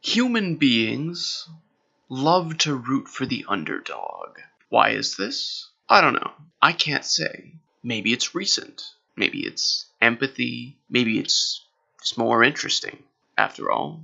Human beings love to root for the underdog. Why is this? I don't know. I can't say. Maybe it's recent. Maybe it's empathy. Maybe it's just more interesting. After all,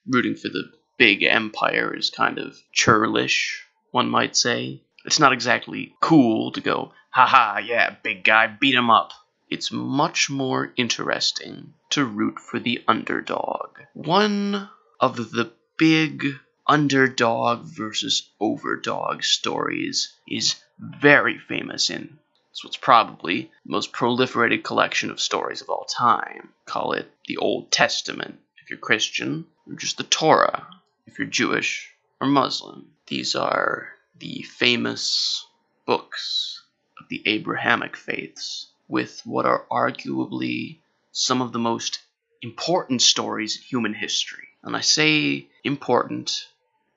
rooting for the big empire is kind of churlish, one might say. It's not exactly cool to go, haha, yeah, big guy, beat him up. It's much more interesting to root for the underdog. One of the big underdog versus overdog stories is very famous in what's probably the most proliferated collection of stories of all time. Call it the Old Testament if you're Christian, or just the Torah if you're Jewish or Muslim. These are the famous books of the Abrahamic faiths, with what are arguably some of the most important stories in human history. And I say important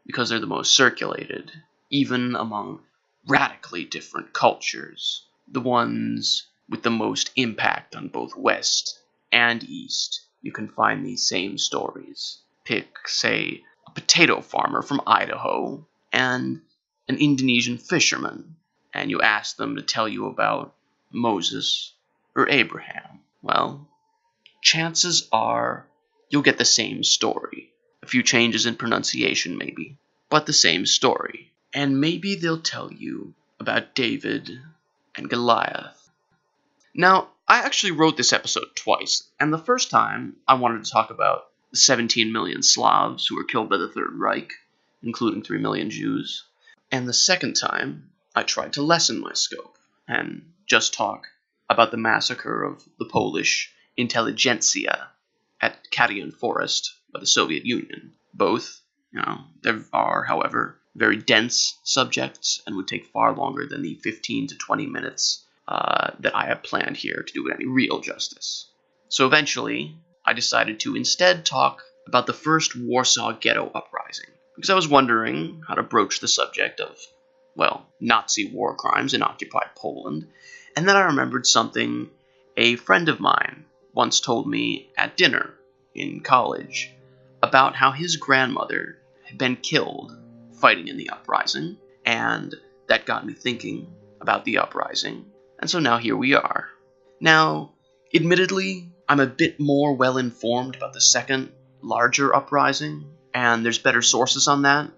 because they're the most circulated, even among radically different cultures. The ones with the most impact on both West and East. You can find these same stories. Pick, say, a potato farmer from Idaho and an Indonesian fisherman, and you ask them to tell you about Moses or Abraham. Well, chances are you'll get the same story. A few changes in pronunciation maybe, but the same story. And maybe they'll tell you about David and Goliath. Now, I actually wrote this episode twice, and the first time I wanted to talk about the 17 million Slavs who were killed by the Third Reich, including 3 million Jews. And the second time, I tried to lessen my scope and just talk about the massacre of the Polish intelligentsia at Katyn Forest by the Soviet Union. Both, there are, however, very dense subjects and would take far longer than the 15 to 20 minutes that I have planned here to do it any real justice. So eventually, I decided to instead talk about the first Warsaw Ghetto uprising, because I was wondering how to broach the subject of, Nazi war crimes in occupied Poland, and then I remembered something a friend of mine once told me at dinner in college about how his grandmother had been killed fighting in the uprising, and that got me thinking about the uprising, and so now here we are. Now, admittedly, I'm a bit more well-informed about the second, larger uprising, and there's better sources on that,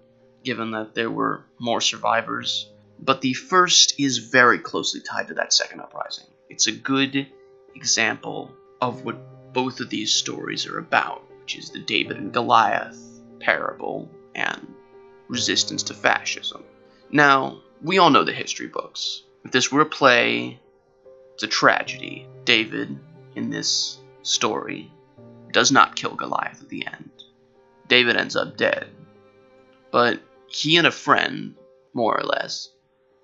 given that there were more survivors, but the first is very closely tied to that second uprising. It's a good example of what both of these stories are about, which is the David and Goliath parable and resistance to fascism. Now, we all know the history books. If this were a play, it's a tragedy. David, in this story, does not kill Goliath at the end. David ends up dead. But he and a friend, more or less,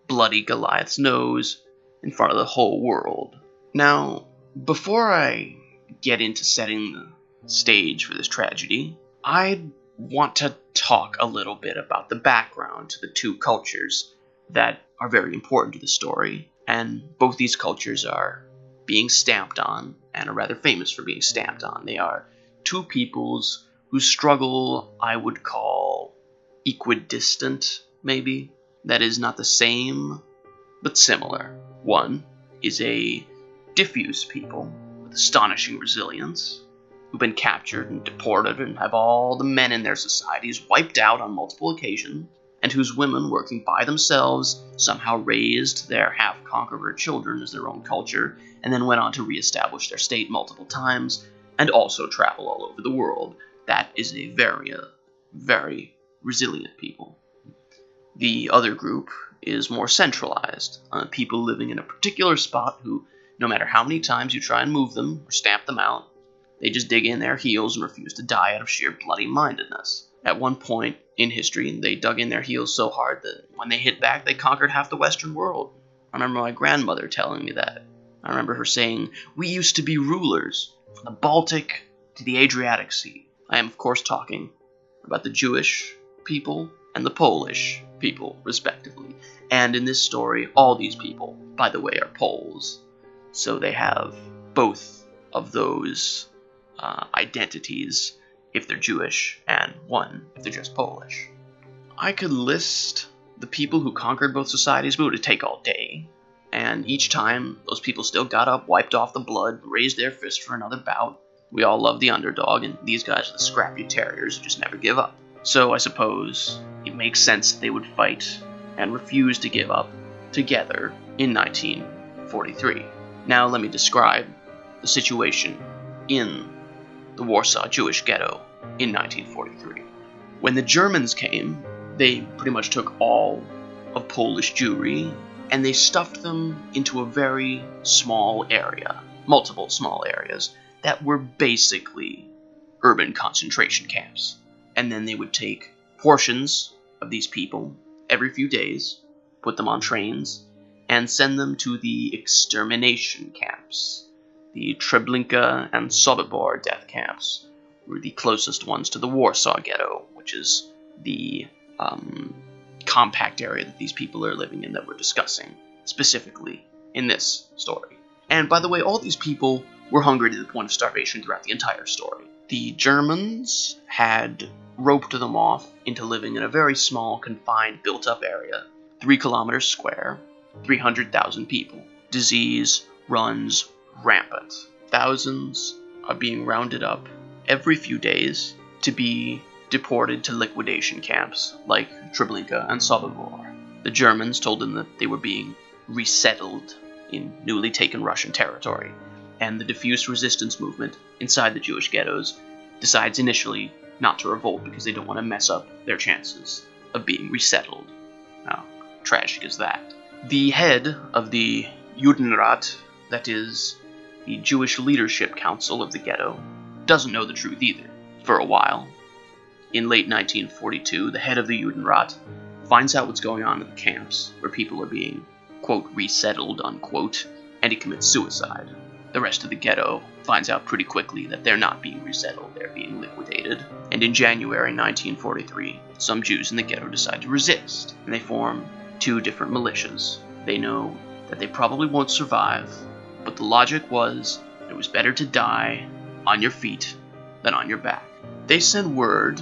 bloody Goliath's nose in front of the whole world. Now, before I get into setting the stage for this tragedy, I want to talk a little bit about the background to the two cultures that are very important to the story, and both these cultures are being stamped on, and are rather famous for being stamped on. They are two peoples whose struggle I would call equidistant, maybe. That is, not the same, but similar. One is a diffuse people with astonishing resilience, who've been captured and deported and have all the men in their societies wiped out on multiple occasions, and whose women, working by themselves, somehow raised their half-conqueror children as their own culture, and then went on to reestablish their state multiple times, and also travel all over the world. That is a very, very resilient people. The other group is more centralized, people living in a particular spot who, no matter how many times you try and move them or stamp them out, they just dig in their heels and refuse to die out of sheer bloody-mindedness. At one point in history, they dug in their heels so hard that when they hit back, they conquered half the Western world. I remember my grandmother telling me that. I remember her saying, "We used to be rulers, from the Baltic to the Adriatic Sea." I am, of course, talking about the Jewish people and the Polish people, respectively. And in this story, all these people, by the way, are Poles. So they have both of those identities if they're Jewish, and 1 if they're just Polish. I could list the people who conquered both societies, but it would take all day. And each time, those people still got up, wiped off the blood, raised their fist for another bout. We all love the underdog, and these guys are the scrappy terriers who just never give up. So I suppose it makes sense that they would fight and refuse to give up together in 1943. Now let me describe the situation in the Warsaw Jewish Ghetto in 1943. When the Germans came, they pretty much took all of Polish Jewry and they stuffed them into a very small area, multiple small areas, that were basically urban concentration camps. And then they would take portions of these people every few days, put them on trains, and send them to the extermination camps. The Treblinka and Sobibor death camps were the closest ones to the Warsaw Ghetto, which is the compact area that these people are living in that we're discussing, specifically in this story. And by the way, all these people were hungry to the point of starvation throughout the entire story. The Germans had roped them off into living in a very small, confined, built-up area, 3 kilometers square, 300,000 people. Disease runs rampant. Thousands are being rounded up every few days to be deported to liquidation camps like Treblinka and Sobibor. The Germans told them that they were being resettled in newly taken Russian territory, and the diffuse resistance movement inside the Jewish ghettos decides initially not to revolt because they don't want to mess up their chances of being resettled. How tragic is that? The head of the Judenrat, that is, the Jewish Leadership Council of the ghetto, doesn't know the truth either. For a while, in late 1942, the head of the Judenrat finds out what's going on in the camps, where people are being, quote, resettled, unquote, and he commits suicide. The rest of the ghetto finds out pretty quickly that they're not being resettled, they're being liquidated. And in January 1943, some Jews in the ghetto decide to resist, and they form 2 different militias. They know that they probably won't survive, but the logic was that it was better to die on your feet than on your back. They send word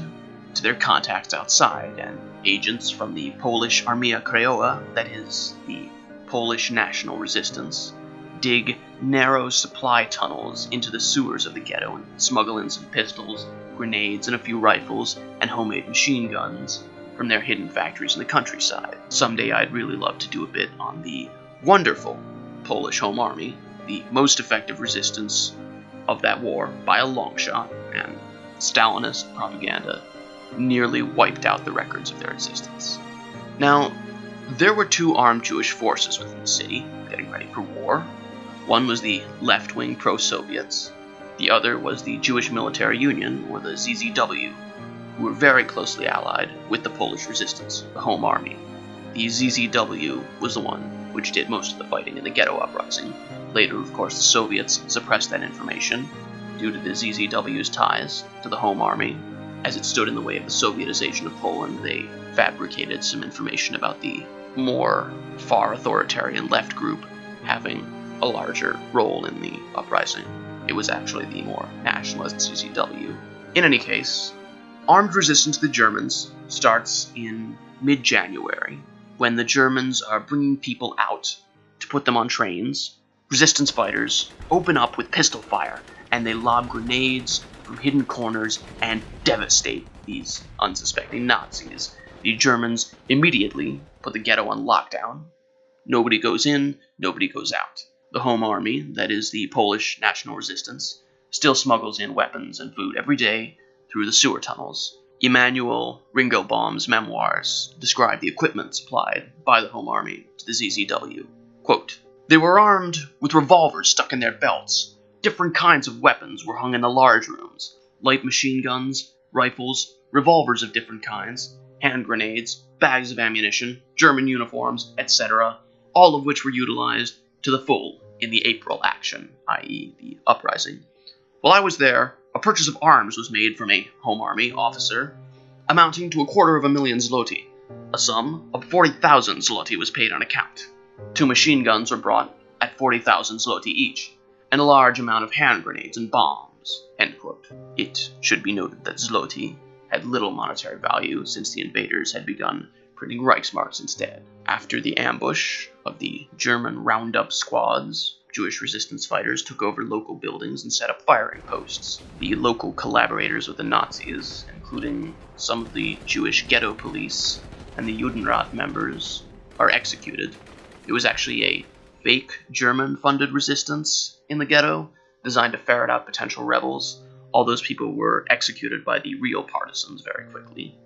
to their contacts outside, and agents from the Polish Armia Krajowa, that is, the Polish National Resistance, dig narrow supply tunnels into the sewers of the ghetto and smuggle in some pistols, grenades, and a few rifles and homemade machine guns from their hidden factories in the countryside. Someday I'd really love to do a bit on the wonderful Polish Home Army, the most effective resistance of that war by a long shot, and Stalinist propaganda nearly wiped out the records of their existence. Now, there were 2 armed Jewish forces within the city, getting ready for war. One was the left-wing pro-Soviets, the other was the Jewish Military Union, or the ZZW, who were very closely allied with the Polish resistance, the Home Army. The ZZW was the one which did most of the fighting in the ghetto uprising. Later, of course, the Soviets suppressed that information due to the ZZW's ties to the Home Army. As it stood in the way of the Sovietization of Poland, they fabricated some information about the more far authoritarian left group having a larger role in the uprising. It was actually the more nationalist ZZW. In any case, armed resistance to the Germans starts in mid-January, when the Germans are bringing people out to put them on trains. Resistance fighters open up with pistol fire, and they lob grenades from hidden corners and devastate these unsuspecting Nazis. The Germans immediately put the ghetto on lockdown. Nobody goes in, nobody goes out. The Home Army, that is the Polish National Resistance, still smuggles in weapons and food every day through the sewer tunnels. Emanuel Ringelbaum's memoirs describe the equipment supplied by the Home Army to the ZZW. Quote, "They were armed with revolvers stuck in their belts. Different kinds of weapons were hung in the large rooms. Light machine guns, rifles, revolvers of different kinds, hand grenades, bags of ammunition, German uniforms, etc., all of which were utilized to the full in the April action, i.e. the uprising. While I was there, a purchase of arms was made from a Home Army officer, amounting to 250,000 zloty. A sum of 40,000 zloty was paid on account. 2 machine guns were brought at 40,000 zloty each, and a large amount of hand grenades and bombs Reichsmarks, end quote. It should be noted that zloty had little monetary value since the invaders had begun printing Reichsmarks instead. After the ambush of the German roundup squads, Jewish resistance fighters took over local buildings and set up firing posts. The local collaborators with the Nazis, including some of the Jewish ghetto police and the Judenrat members, are executed. It was actually a fake German-funded resistance in the ghetto, designed to ferret out potential rebels. All those people were executed by the real partisans very quickly.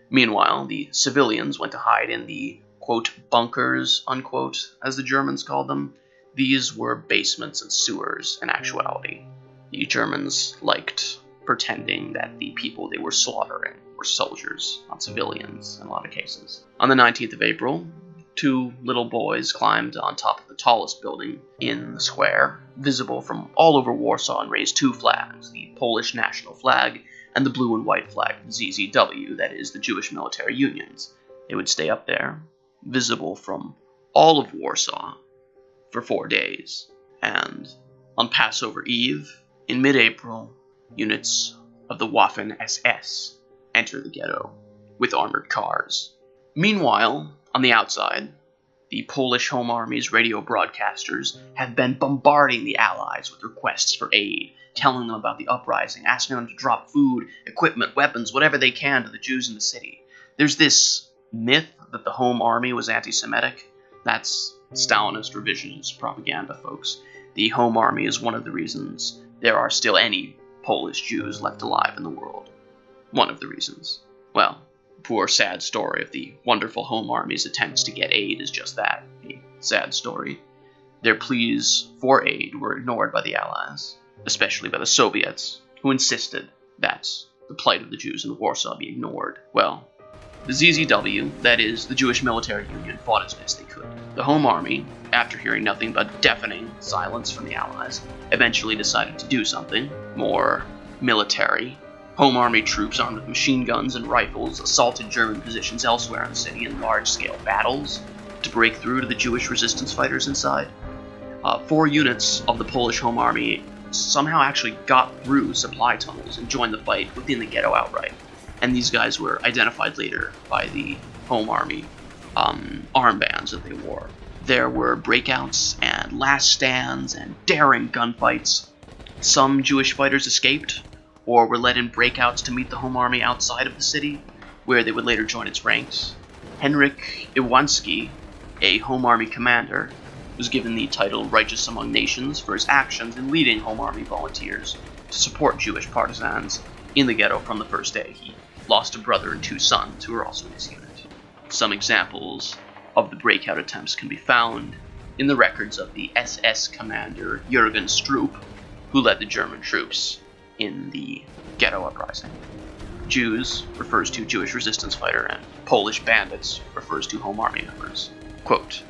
Meanwhile, the civilians went to hide in the, quote, bunkers, unquote, as the Germans called them. These were basements and sewers in actuality. The Germans liked pretending that the people they were slaughtering were soldiers, not civilians, in a lot of cases. On the 19th of April, 2 little boys climbed on top of the tallest building in the square, visible from all over Warsaw, and raised 2 flags, the Polish national flag and the blue and white flag, the ZZW, that is, the Jewish Military Unions. They would stay up there, visible from all of Warsaw, for 4 days. And on Passover Eve, in mid-April, units of the Waffen-SS enter the ghetto with armored cars. Meanwhile, on the outside, the Polish Home Army's radio broadcasters have been bombarding the Allies with requests for aid, telling them about the uprising, asking them to drop food, equipment, weapons, whatever they can to the Jews in the city. There's this myth that the Home Army was anti-Semitic. That's Stalinist revisionist propaganda, folks. The Home Army is one of the reasons there are still any Polish Jews left alive in the world. One of the reasons. Well, poor sad story of the wonderful Home Army's attempts to get aid is just that, a sad story. Their pleas for aid were ignored by the Allies, especially by the Soviets, who insisted that the plight of the Jews in Warsaw be ignored. Well, the ZZW, that is, the Jewish Military Union, fought as best they could. The Home Army, after hearing nothing but deafening silence from the Allies, eventually decided to do something more military. Home Army troops armed with machine guns and rifles assaulted German positions elsewhere in the city in large-scale battles to break through to the Jewish resistance fighters inside. 4 units of the Polish Home Army somehow actually got through supply tunnels and joined the fight within the ghetto outright. And these guys were identified later by the Home Army armbands that they wore. There were breakouts and last stands and daring gunfights. Some Jewish fighters escaped, or were led in breakouts to meet the Home Army outside of the city, where they would later join its ranks. Henryk Iwanski, a Home Army commander, was given the title Righteous Among Nations for his actions in leading Home Army volunteers to support Jewish partisans in the ghetto from the first day. He lost a brother and 2 sons who were also in his unit. Some examples of the breakout attempts can be found in the records of the SS commander Jürgen Stroop, who led the German troops in the ghetto uprising. Jews refers to Jewish resistance fighter, and Polish bandits refers to Home Army members. Quote,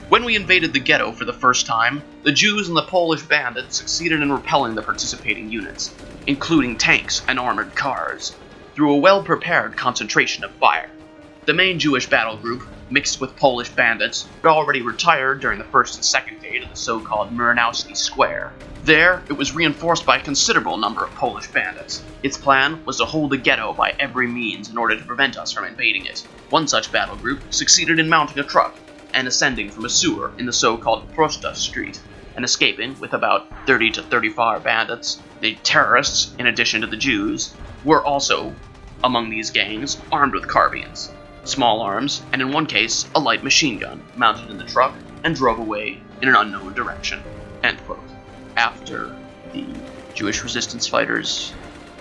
"When we invaded the ghetto for the first time, the Jews and the Polish bandits succeeded in repelling the participating units, including tanks and armored cars, through a well-prepared concentration of fire. The main Jewish battle group, mixed with Polish bandits, had already retired during the first and second day to the so-called Muranowski Square. There, it was reinforced by a considerable number of Polish bandits. Its plan was to hold the ghetto by every means in order to prevent us from invading it. One such battle group succeeded in mounting a truck and ascending from a sewer in the so-called Prosta Street, and escaping with about 30 to 35 bandits. The terrorists, in addition to the Jews, were also, among these gangs, armed with carbines, small arms, and in one case, a light machine gun, mounted in the truck, and drove away in an unknown direction." End quote. After the Jewish resistance fighters,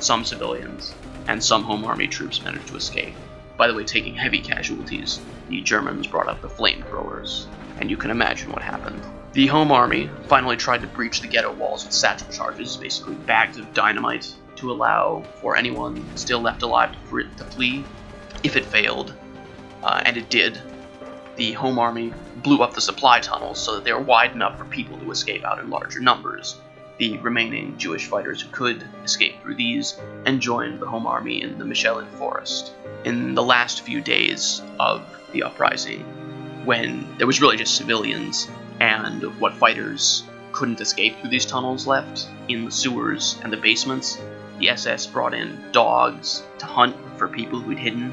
some civilians, and some Home Army troops managed to escape, by the way, taking heavy casualties, the Germans brought out the flamethrowers, and you can imagine what happened. The Home Army finally tried to breach the ghetto walls with satchel charges, basically bags of dynamite, to allow for anyone still left alive to flee. If it failed, and it did, the Home Army blew up the supply tunnels so that they were wide enough for people to escape out in larger numbers. The remaining Jewish fighters could escape through these and joined the Home Army in the Michelin Forest. In the last few days of the uprising, when there was really just civilians and what fighters couldn't escape through these tunnels left in the sewers and the basements, the SS brought in dogs to hunt for people who'd hidden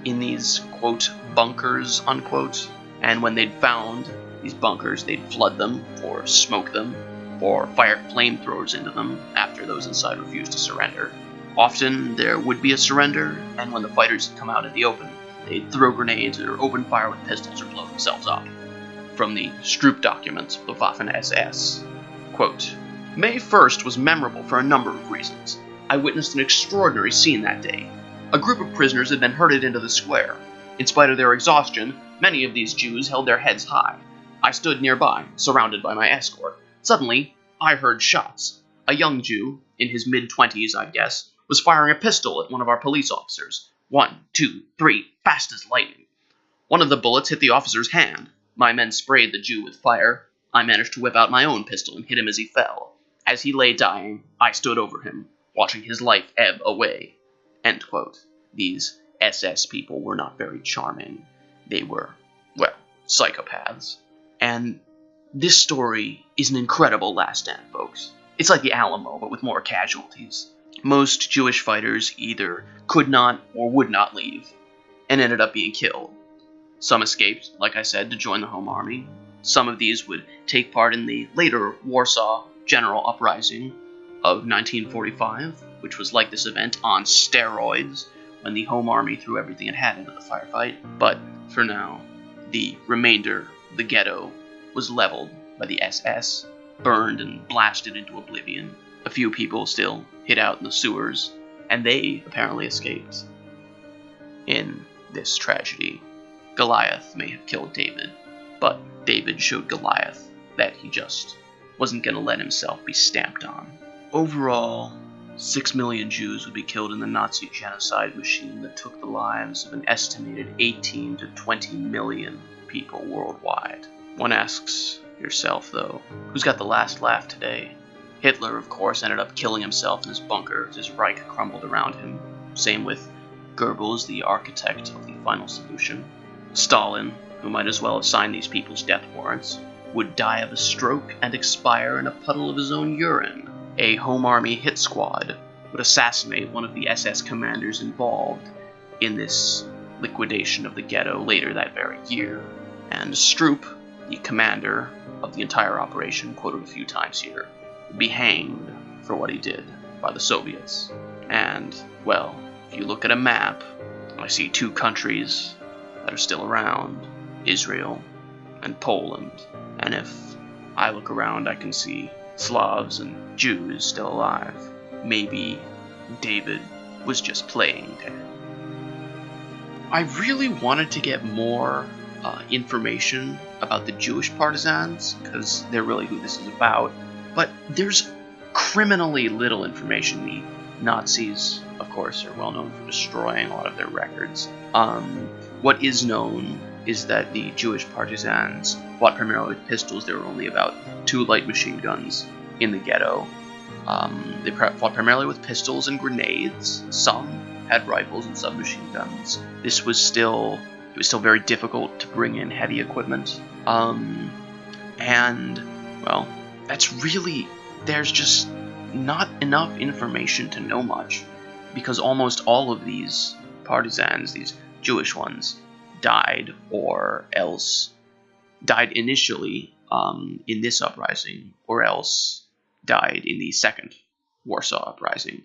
in these, quote, bunkers, unquote. And when they'd found these bunkers, they'd flood them, or smoke them, or fire flamethrowers into them after those inside refused to surrender. Often there would be a surrender, and when the fighters had come out in the open, they'd throw grenades or open fire with pistols or blow themselves up. From the Stroop documents of the Waffen-SS, quote, May 1st was memorable for a number of reasons. I witnessed an extraordinary scene that day. A group of prisoners had been herded into the square. In spite of their exhaustion, many of these Jews held their heads high. I stood nearby, surrounded by my escort. Suddenly, I heard shots. A young Jew, in his mid-20s, I'd guess, was firing a pistol at one of our police officers. 1, 2, 3, fast as lightning. One of the bullets hit the officer's hand. My men sprayed the Jew with fire. I managed to whip out my own pistol and hit him as he fell. As he lay dying, I stood over him, watching his life ebb away. End quote. These SS people were not very charming. They were, well, psychopaths. And this story is an incredible last stand, folks. It's like the Alamo, but with more casualties. Most Jewish fighters either could not or would not leave, and ended up being killed. Some escaped, like I said, to join the Home Army. Some of these would take part in the later Warsaw General Uprising of 1945, which was like this event on steroids, when the Home Army threw everything it had into the firefight. But for now, the remainder of the ghetto was leveled by the SS, burned and blasted into oblivion. A few people still hid out in the sewers, and they apparently escaped. In this tragedy, Goliath may have killed David, but David showed Goliath that he just wasn't going to let himself be stamped on. Overall, 6 million Jews would be killed in the Nazi genocide machine that took the lives of an estimated 18 to 20 million people worldwide. One asks yourself, though, who's got the last laugh today? Hitler, of course, ended up killing himself in his bunker as his Reich crumbled around him. Same with Goebbels, the architect of the final solution. Stalin, who might as well have signed these people's death warrants, would die of a stroke and expire in a puddle of his own urine. A Home Army hit squad would assassinate one of the SS commanders involved in this liquidation of the ghetto later that very year. And Stroop, the commander of the entire operation, quoted a few times here, would be hanged for what he did by the Soviets. And, well, if you look at a map, I see two countries that are still around, Israel and Poland. And if I look around, I can see Slavs and Jews still alive. Maybe David was just playing dead. I really wanted to get more information about the Jewish partisans, because they're really who this is about, but there's criminally little information. The Nazis, of course, are well known for destroying a lot of their records. What is known is that the Jewish partisans fought primarily with pistols. There were only about 2 light machine guns in the ghetto. They fought primarily with pistols and grenades. Some had rifles and submachine guns. It was still very difficult to bring in heavy equipment. And, well, there's just not enough information to know much, because almost all of these partisans, these Jewish ones, died initially in this uprising, or else died in the second Warsaw Uprising.